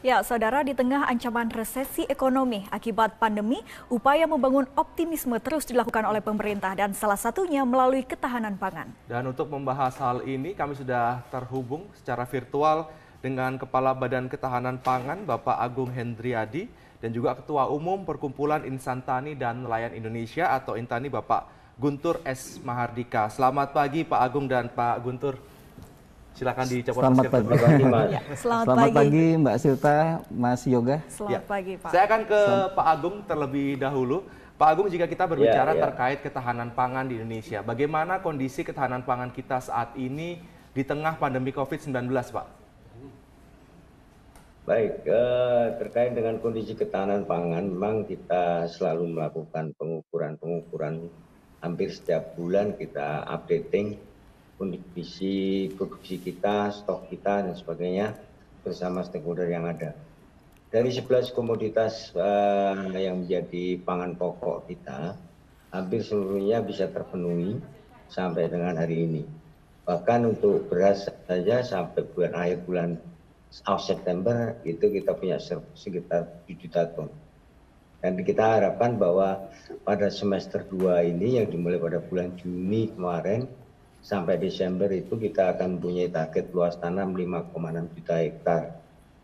Ya, saudara, di tengah ancaman resesi ekonomi akibat pandemi, upaya membangun optimisme terus dilakukan oleh pemerintah dan salah satunya melalui ketahanan pangan. Dan untuk membahas hal ini, kami sudah terhubung secara virtual dengan Kepala Badan Ketahanan Pangan, Bapak Agung Hendriadi, dan juga Ketua Umum Perkumpulan Insan Tani dan Nelayan Indonesia atau Intani, Bapak Guntur S. Mahardika. Selamat pagi Pak Agung dan Pak Guntur. Silakan dicopot. Selamat pagi, Mas. Ya, selamat pagi Mbak Silta, Mas Yoga. Selamat pagi, Pak. Saya akan ke Pak Agung terlebih dahulu. Pak Agung, jika kita berbicara terkait ketahanan pangan di Indonesia, bagaimana kondisi ketahanan pangan kita saat ini di tengah pandemi COVID-19, Pak? Baik, terkait dengan kondisi ketahanan pangan, memang kita selalu melakukan pengukuran hampir setiap bulan kita updating kondisi produksi kita, stok kita, dan sebagainya bersama stakeholder yang ada. Dari 11 komoditas yang menjadi pangan pokok kita, hampir seluruhnya bisa terpenuhi sampai dengan hari ini. Bahkan untuk beras saja sampai akhir bulan September itu kita punya sekitar 7 juta ton. Dan kita harapkan bahwa pada semester 2 ini yang dimulai pada bulan Juni kemarin, sampai Desember itu kita akan mempunyai target luas tanam 5,6 juta hektar.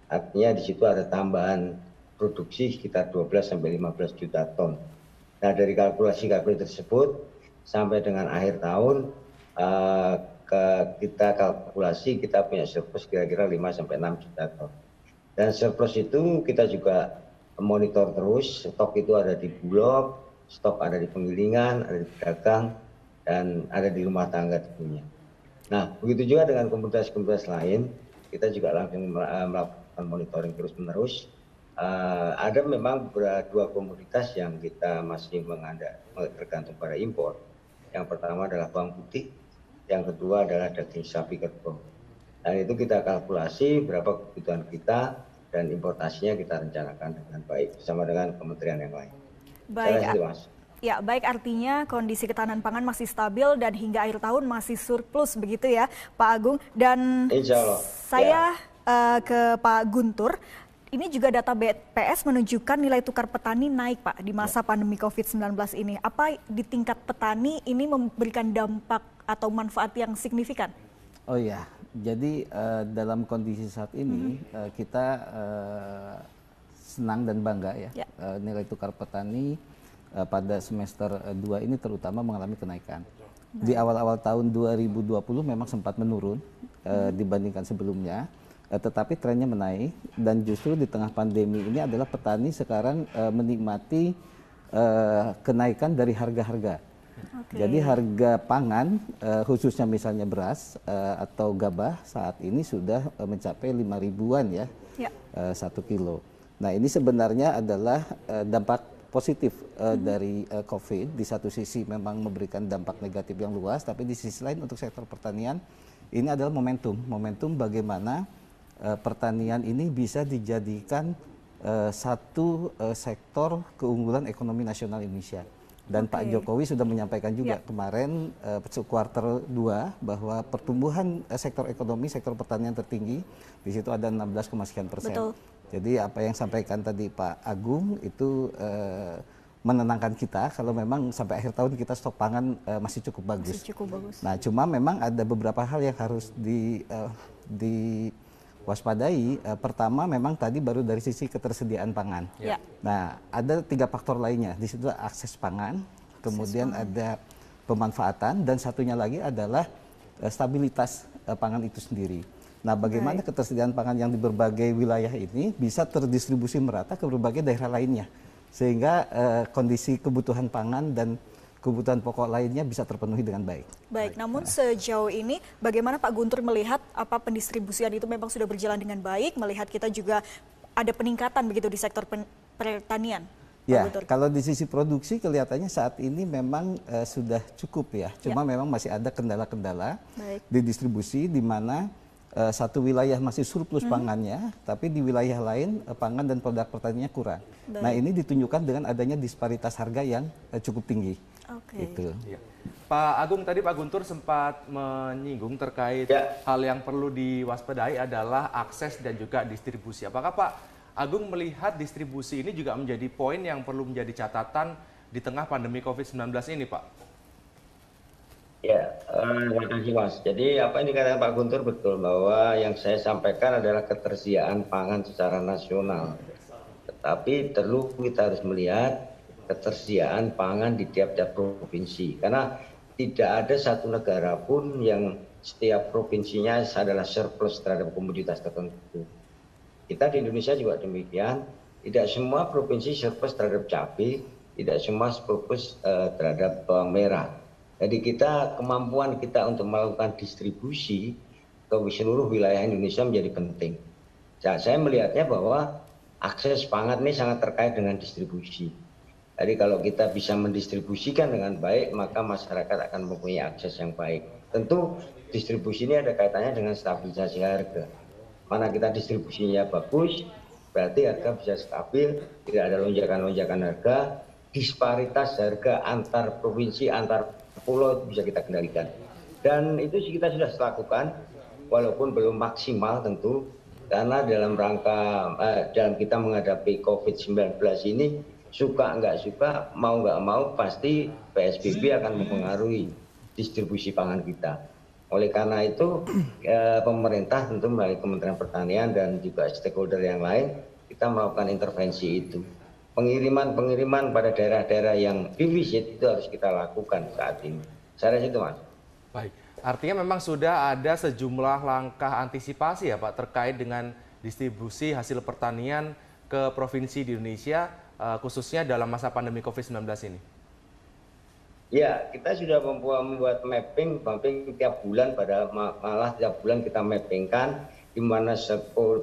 Artinya di situ ada tambahan produksi sekitar 12 sampai 15 juta ton. Nah, dari kalkulasi tersebut sampai dengan akhir tahun kita kalkulasi kita punya surplus kira-kira 5 sampai 6 juta ton. Dan surplus itu kita juga monitor terus, stok itu ada di Bulog, stok ada di penggilingan, ada di pedagang, dan ada di rumah tangga tentunya. Nah, begitu juga dengan komoditas-komoditas lain, kita juga langsung melakukan monitoring terus-menerus. Ada memang dua komoditas yang kita masih tergantung pada impor. Yang pertama adalah bawang putih, yang kedua adalah daging sapi kerbau. Dan itu kita kalkulasi berapa kebutuhan kita dan importasinya kita rencanakan dengan baik bersama dengan kementerian yang lain. Baik, Mas. Ya, baik, artinya kondisi ketahanan pangan masih stabil dan hingga akhir tahun masih surplus begitu ya, Pak Agung. Dan Insya Allah. Saya ke Pak Guntur. Ini juga data BPS menunjukkan nilai tukar petani naik, Pak, di masa pandemi COVID-19 ini. Apa di tingkat petani ini memberikan dampak atau manfaat yang signifikan? Oh ya, jadi dalam kondisi saat ini kita senang dan bangga ya. Nilai tukar petani pada semester 2 ini terutama mengalami kenaikan. Di awal-awal tahun 2020 memang sempat menurun dibandingkan sebelumnya, tetapi trennya menaik dan justru di tengah pandemi ini adalah petani sekarang menikmati kenaikan dari harga-harga. Jadi harga pangan khususnya misalnya beras atau gabah saat ini sudah mencapai 5.000-an ya, 1 kilo. Nah, ini sebenarnya adalah dampak positif dari COVID. Di satu sisi memang memberikan dampak negatif yang luas, tapi di sisi lain untuk sektor pertanian ini adalah momentum bagaimana pertanian ini bisa dijadikan satu sektor keunggulan ekonomi nasional Indonesia. Dan Pak Jokowi sudah menyampaikan juga kemarin kuartal 2 bahwa pertumbuhan sektor ekonomi, sektor pertanian tertinggi di situ ada 16,sekian %. Betul. Jadi apa yang sampaikan tadi Pak Agung itu menenangkan kita kalau memang sampai akhir tahun kita stok pangan masih cukup bagus. Nah, cuma memang ada beberapa hal yang harus diwaspadai. Pertama memang tadi baru dari sisi ketersediaan pangan. Nah, ada 3 faktor lainnya. Di situ akses pangan, kemudian ada pemanfaatan, dan satunya lagi adalah stabilitas pangan itu sendiri. Nah, bagaimana ketersediaan pangan yang di berbagai wilayah ini bisa terdistribusi merata ke berbagai daerah lainnya, sehingga kondisi kebutuhan pangan dan kebutuhan pokok lainnya bisa terpenuhi dengan baik. Baik, namun sejauh ini bagaimana Pak Guntur melihat apa pendistribusian itu memang sudah berjalan dengan baik, melihat kita juga ada peningkatan begitu di sektor pertanian? Ya, kalau di sisi produksi kelihatannya saat ini memang sudah cukup ya, cuma memang masih ada kendala-kendala di distribusi di mana satu wilayah masih surplus pangannya, tapi di wilayah lain pangan dan produk pertaniannya kurang. Baik. Nah ini ditunjukkan dengan adanya disparitas harga yang cukup tinggi. Oke. Gitu. Iya. Pak Agung, tadi Pak Guntur sempat menyinggung terkait hal yang perlu diwaspadai adalah akses dan juga distribusi. Apakah Pak Agung melihat distribusi ini juga menjadi poin yang perlu menjadi catatan di tengah pandemi COVID-19 ini, Pak? Ya, terima kasih Mas. Jadi apa yang dikatakan Pak Guntur betul, bahwa yang saya sampaikan adalah ketersediaan pangan secara nasional. Tetapi perlu kita harus melihat ketersediaan pangan di tiap-tiap provinsi. Karena tidak ada satu negara pun yang setiap provinsinya adalah surplus terhadap komoditas tertentu. Kita di Indonesia juga demikian, tidak semua provinsi surplus terhadap cabai, tidak semua surplus terhadap bawang merah. Jadi kemampuan kita untuk melakukan distribusi ke seluruh wilayah Indonesia menjadi penting. Saya melihatnya bahwa akses pangan ini sangat terkait dengan distribusi. Jadi kalau kita bisa mendistribusikan dengan baik, maka masyarakat akan mempunyai akses yang baik. Tentu distribusi ini ada kaitannya dengan stabilisasi harga. Mana kita distribusinya bagus, berarti harga bisa stabil, tidak ada lonjakan-lonjakan harga, disparitas harga antar provinsi, antar pulau itu bisa kita kendalikan. Dan itu kita sudah lakukan, walaupun belum maksimal tentu, karena dalam kita menghadapi COVID-19 ini, suka nggak suka, mau nggak mau, pasti PSBB akan mempengaruhi distribusi pangan kita. Oleh karena itu, pemerintah tentu melalui Kementerian Pertanian dan juga stakeholder yang lain, kita melakukan intervensi itu. Pengiriman pada daerah-daerah yang defisit itu harus kita lakukan saat ini. Saya rasa itu, Mas. Baik, artinya memang sudah ada sejumlah langkah antisipasi ya Pak terkait dengan distribusi hasil pertanian ke provinsi di Indonesia, khususnya dalam masa pandemi COVID-19 ini. Ya, kita sudah membuat mapping tiap bulan, malah tiap bulan kita mappingkan di mana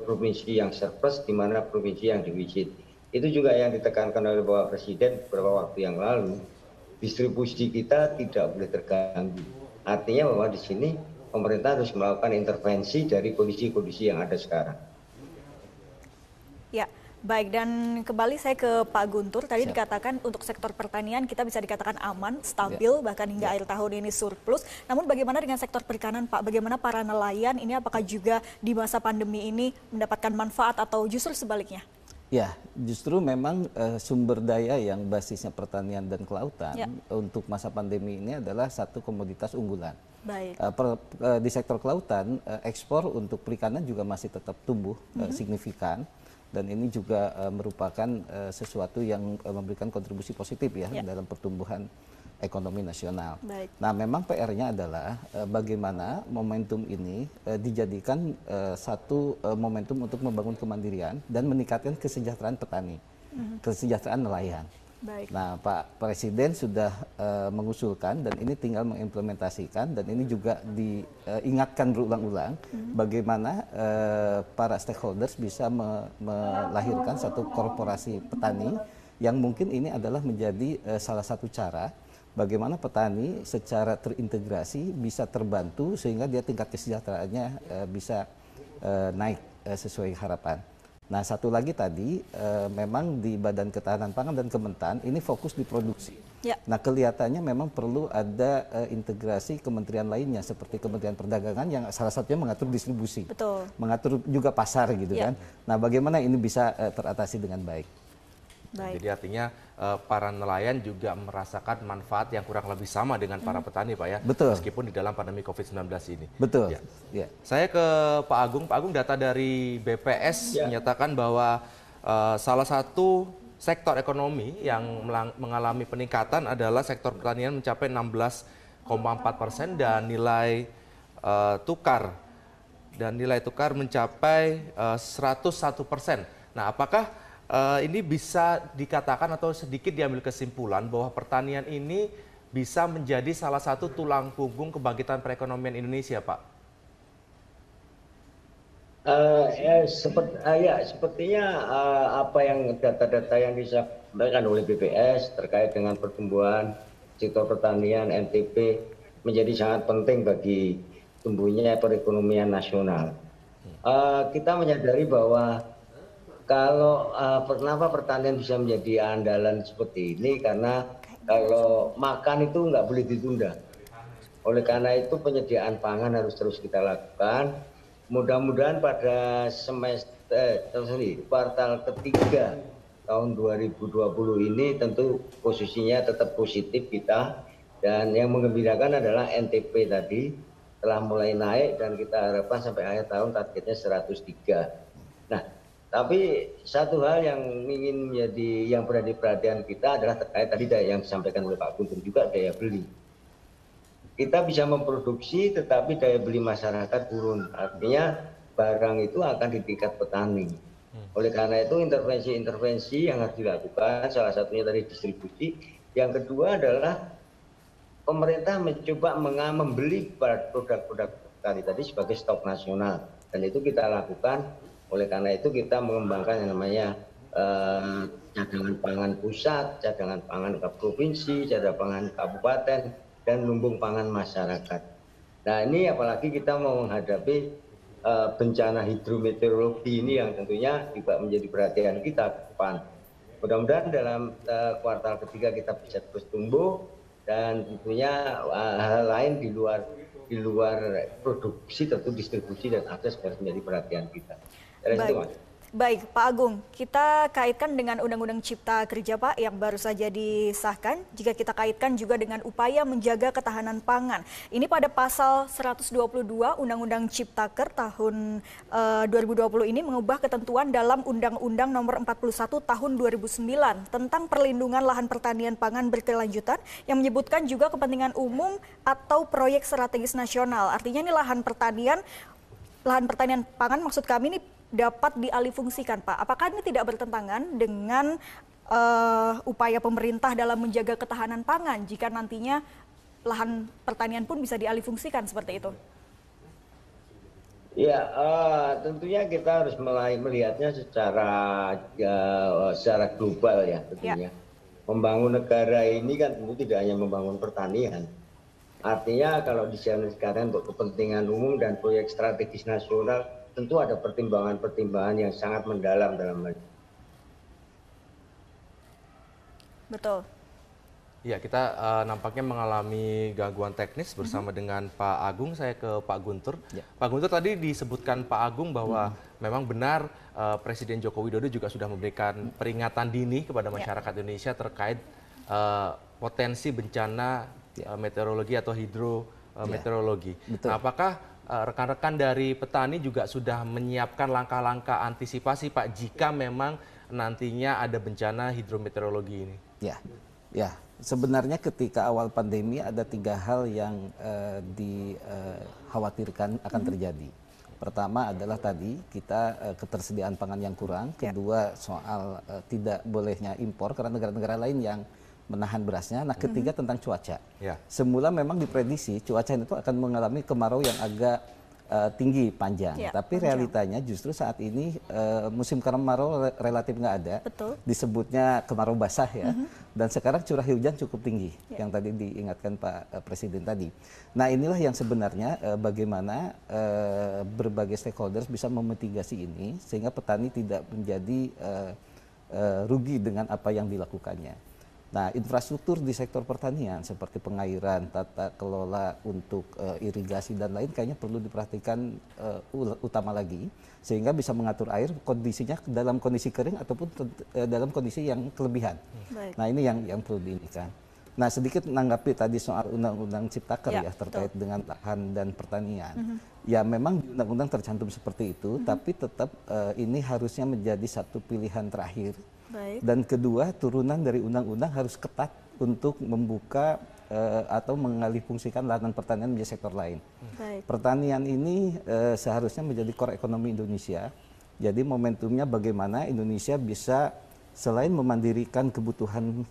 provinsi yang surplus, di mana provinsi yang defisit. Itu juga yang ditekankan oleh Bapak Presiden beberapa waktu yang lalu. Distribusi kita tidak boleh terganggu. Artinya bahwa di sini pemerintah harus melakukan intervensi dari kondisi-kondisi yang ada sekarang. Ya. Baik, dan kembali saya ke Pak Guntur. Tadi dikatakan untuk sektor pertanian kita bisa dikatakan aman, stabil, bahkan hingga akhir tahun ini surplus. Namun bagaimana dengan sektor perikanan, Pak? Bagaimana para nelayan ini, apakah juga di masa pandemi ini mendapatkan manfaat atau justru sebaliknya? Ya, justru memang sumber daya yang basisnya pertanian dan kelautan untuk masa pandemi ini adalah satu komoditas unggulan. Baik. Di sektor kelautan, ekspor untuk perikanan juga masih tetap tumbuh signifikan. Dan ini juga merupakan sesuatu yang memberikan kontribusi positif ya dalam pertumbuhan ekonomi nasional. Baik. Nah, memang PR-nya adalah bagaimana momentum ini dijadikan satu momentum untuk membangun kemandirian dan meningkatkan kesejahteraan petani, kesejahteraan nelayan. Baik. Nah, Pak Presiden sudah mengusulkan dan ini tinggal mengimplementasikan, dan ini juga diingatkan berulang-ulang bagaimana para stakeholders bisa melahirkan satu korporasi petani yang mungkin ini adalah menjadi salah satu cara bagaimana petani secara terintegrasi bisa terbantu sehingga dia tingkat kesejahteraannya bisa naik sesuai harapan. Nah, satu lagi tadi memang di Badan Ketahanan Pangan dan Kementan ini fokus di produksi. Ya. Nah, kelihatannya memang perlu ada integrasi kementerian lainnya seperti Kementerian Perdagangan yang salah satunya mengatur distribusi. Betul. Mengatur juga pasar gitu kan. Nah, bagaimana ini bisa teratasi dengan baik. Baik. Jadi artinya para nelayan juga merasakan manfaat yang kurang lebih sama dengan para petani, Pak ya. Betul. Meskipun di dalam pandemi COVID-19 ini. Betul. Ya. Ya. Saya ke Pak Agung. Pak Agung, data dari BPS menyatakan bahwa salah satu sektor ekonomi yang mengalami peningkatan adalah sektor pertanian mencapai 16,4% dan nilai tukar mencapai 101%. Nah, apakah ini bisa dikatakan atau sedikit diambil kesimpulan bahwa pertanian ini bisa menjadi salah satu tulang punggung kebangkitan perekonomian Indonesia, Pak? Sepertinya apa yang data-data yang disampaikan oleh BPS terkait dengan pertumbuhan sektor pertanian NTP menjadi sangat penting bagi tumbuhnya perekonomian nasional. Kita menyadari bahwa kenapa pertanian bisa menjadi andalan seperti ini, karena kalau makan itu nggak boleh ditunda. Oleh karena itu penyediaan pangan harus terus kita lakukan. Mudah-mudahan pada kuartal ketiga tahun 2020 ini tentu posisinya tetap positif kita. Dan yang menggembirakan adalah NTP tadi telah mulai naik dan kita harapkan sampai akhir tahun targetnya 103. Nah, tapi satu hal yang ingin menjadi yang berada di perhatian kita adalah terkait tadi yang disampaikan oleh Pak Guntur juga, daya beli. Kita bisa memproduksi tetapi daya beli masyarakat turun. Artinya barang itu akan di tingkat petani. Oleh karena itu intervensi-intervensi yang harus dilakukan, salah satunya dari distribusi. Yang kedua adalah pemerintah mencoba membeli produk-produk tadi sebagai stok nasional, dan itu kita lakukan. Oleh karena itu kita mengembangkan yang namanya cadangan pangan pusat, cadangan pangan provinsi, cadangan pangan kabupaten, dan lumbung pangan masyarakat. Nah, ini apalagi kita mau menghadapi bencana hidrometeorologi ini yang tentunya juga menjadi perhatian kita ke depan. Mudah-mudahan dalam kuartal ketiga kita bisa terus tumbuh, dan tentunya hal lain di luar produksi tentu distribusi dan akses harus menjadi perhatian kita. Baik, Pak Agung, kita kaitkan dengan Undang-Undang Cipta Kerja, Pak, yang baru saja disahkan. Jika kita kaitkan juga dengan upaya menjaga ketahanan pangan. Ini pada pasal 122 Undang-Undang Ciptaker tahun 2020 ini mengubah ketentuan dalam Undang-Undang Nomor 41 Tahun 2009 tentang perlindungan lahan pertanian pangan berkelanjutan yang menyebutkan juga kepentingan umum atau proyek strategis nasional. Artinya ini lahan pertanian pangan maksud kami ini dapat dialihfungsikan, Pak. Apakah ini tidak bertentangan dengan upaya pemerintah dalam menjaga ketahanan pangan jika nantinya lahan pertanian pun bisa dialihfungsikan seperti itu? Ya, tentunya kita harus melihatnya secara global ya tentunya. Ya. Membangun negara ini kan tentu tidak hanya membangun pertanian. Artinya kalau diselenggarakan untuk kepentingan umum dan proyek strategis nasional, tentu ada pertimbangan-pertimbangan yang sangat mendalam dalam hal ini. Betul. Ya, kita nampaknya mengalami gangguan teknis bersama dengan Pak Agung. Saya ke Pak Guntur. Ya. Pak Guntur, tadi disebutkan Pak Agung bahwa memang benar Presiden Joko Widodo juga sudah memberikan peringatan dini kepada masyarakat Indonesia terkait potensi bencana meteorologi atau hidrometeorologi. Nah, apakah rekan-rekan dari petani juga sudah menyiapkan langkah-langkah antisipasi, Pak, jika memang nantinya ada bencana hidrometeorologi ini? Ya, sebenarnya ketika awal pandemi ada 3 hal yang dikhawatirkan akan terjadi. Pertama adalah tadi kita ketersediaan pangan yang kurang. Kedua soal tidak bolehnya impor karena negara-negara lain yang menahan berasnya. Nah, ketiga tentang cuaca. Semula memang diprediksi cuaca itu akan mengalami kemarau yang agak tinggi panjang. Tapi realitanya justru saat ini musim kemarau relatif nggak ada. Betul. Disebutnya kemarau basah ya. Dan sekarang curah hujan cukup tinggi yang tadi diingatkan Pak Presiden tadi. Nah, inilah yang sebenarnya bagaimana berbagai stakeholders bisa memitigasi ini sehingga petani tidak menjadi rugi dengan apa yang dilakukannya. Nah, infrastruktur di sektor pertanian seperti pengairan, tata kelola untuk irigasi dan lain kayaknya perlu diperhatikan utama lagi sehingga bisa mengatur air kondisinya dalam kondisi kering ataupun dalam kondisi yang kelebihan. Nah, ini yang perlu diinginkan. Nah, sedikit menanggapi tadi soal Undang-Undang Ciptaker ya terkait dengan lahan dan pertanian. Ya, memang di Undang-Undang tercantum seperti itu, tapi tetap ini harusnya menjadi satu pilihan terakhir. Dan kedua, turunan dari undang-undang harus ketat untuk membuka atau mengalihfungsikan lahan pertanian menjadi sektor lain. Pertanian ini seharusnya menjadi core ekonomi Indonesia. Jadi momentumnya bagaimana Indonesia bisa selain memandirikan kebutuhan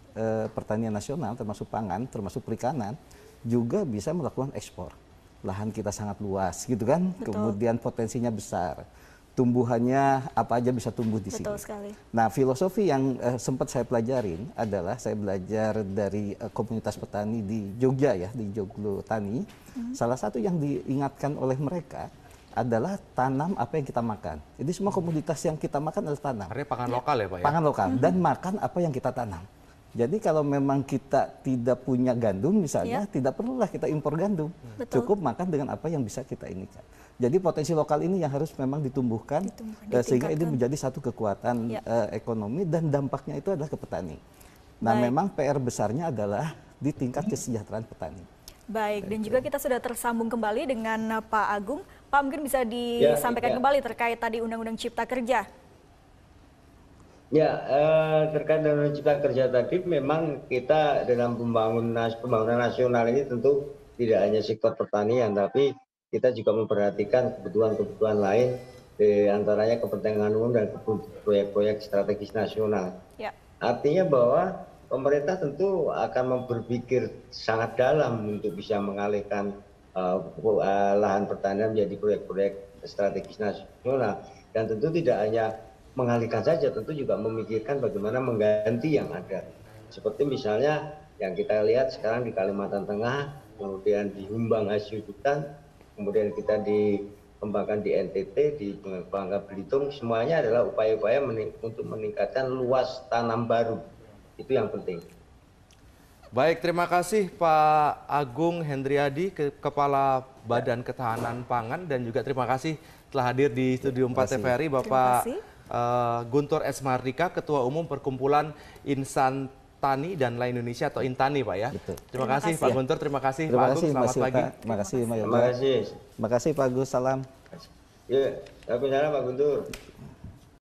pertanian nasional termasuk pangan, termasuk perikanan, juga bisa melakukan ekspor. Lahan kita sangat luas gitu kan, kemudian potensinya besar. tumbuhannya apa aja bisa tumbuh di sini. Betul sekali. Nah, filosofi yang sempat saya pelajarin adalah saya belajar dari komunitas petani di Jogja ya, di Joglo Tani. Salah satu yang diingatkan oleh mereka adalah tanam apa yang kita makan. Jadi semua komoditas yang kita makan adalah tanam. Artinya pangan lokal ya Pak ya? Pangan lokal dan makan apa yang kita tanam. Jadi kalau memang kita tidak punya gandum misalnya, tidak perlulah kita impor gandum. Betul. Cukup makan dengan apa yang bisa kita inikan. Jadi potensi lokal ini yang harus memang ditumbuhkan, sehingga ini menjadi satu kekuatan ekonomi dan dampaknya itu adalah ke petani. Nah, memang PR besarnya adalah di tingkat kesejahteraan petani. Baik, dan juga kita sudah tersambung kembali dengan Pak Agung. Pak, mungkin bisa disampaikan kembali terkait tadi Undang-Undang Cipta Kerja. Ya, terkait dengan Cipta Kerja tadi, memang kita dalam pembangunan nasional ini tentu tidak hanya sektor pertanian, tapi kita juga memperhatikan kebutuhan-kebutuhan lain, di antaranya kepentingan umum dan proyek-proyek strategis nasional. Ya. Artinya bahwa pemerintah tentu akan berpikir sangat dalam untuk bisa mengalihkan lahan pertanian menjadi proyek-proyek strategis nasional. Dan tentu tidak hanya mengalihkan saja, tentu juga memikirkan bagaimana mengganti yang ada. Seperti misalnya yang kita lihat sekarang di Kalimantan Tengah, kemudian di Humbang hasil hutan, kemudian kita dikembangkan di NTT, di Bangka Belitung, semuanya adalah upaya-upaya untuk meningkatkan luas tanam baru. Itu yang penting. Baik, terima kasih Pak Agung Hendriadi, Kepala Badan Ketahanan Pangan, dan juga terima kasih telah hadir di Studio 4 TVRI Bapak Guntur S. Mardika, Ketua Umum Perkumpulan Insan Tani dan Lain Indonesia atau Intani, Pak ya. Betul. Terima kasih Pak Guntur, terima kasih Terima Pak kasih, Agung, selamat pagi. Terima kasih, Mbak Yoga. Terima kasih. Terima kasih Pak Agus, salam. Ya, Waalaikumsalam Pak Guntur.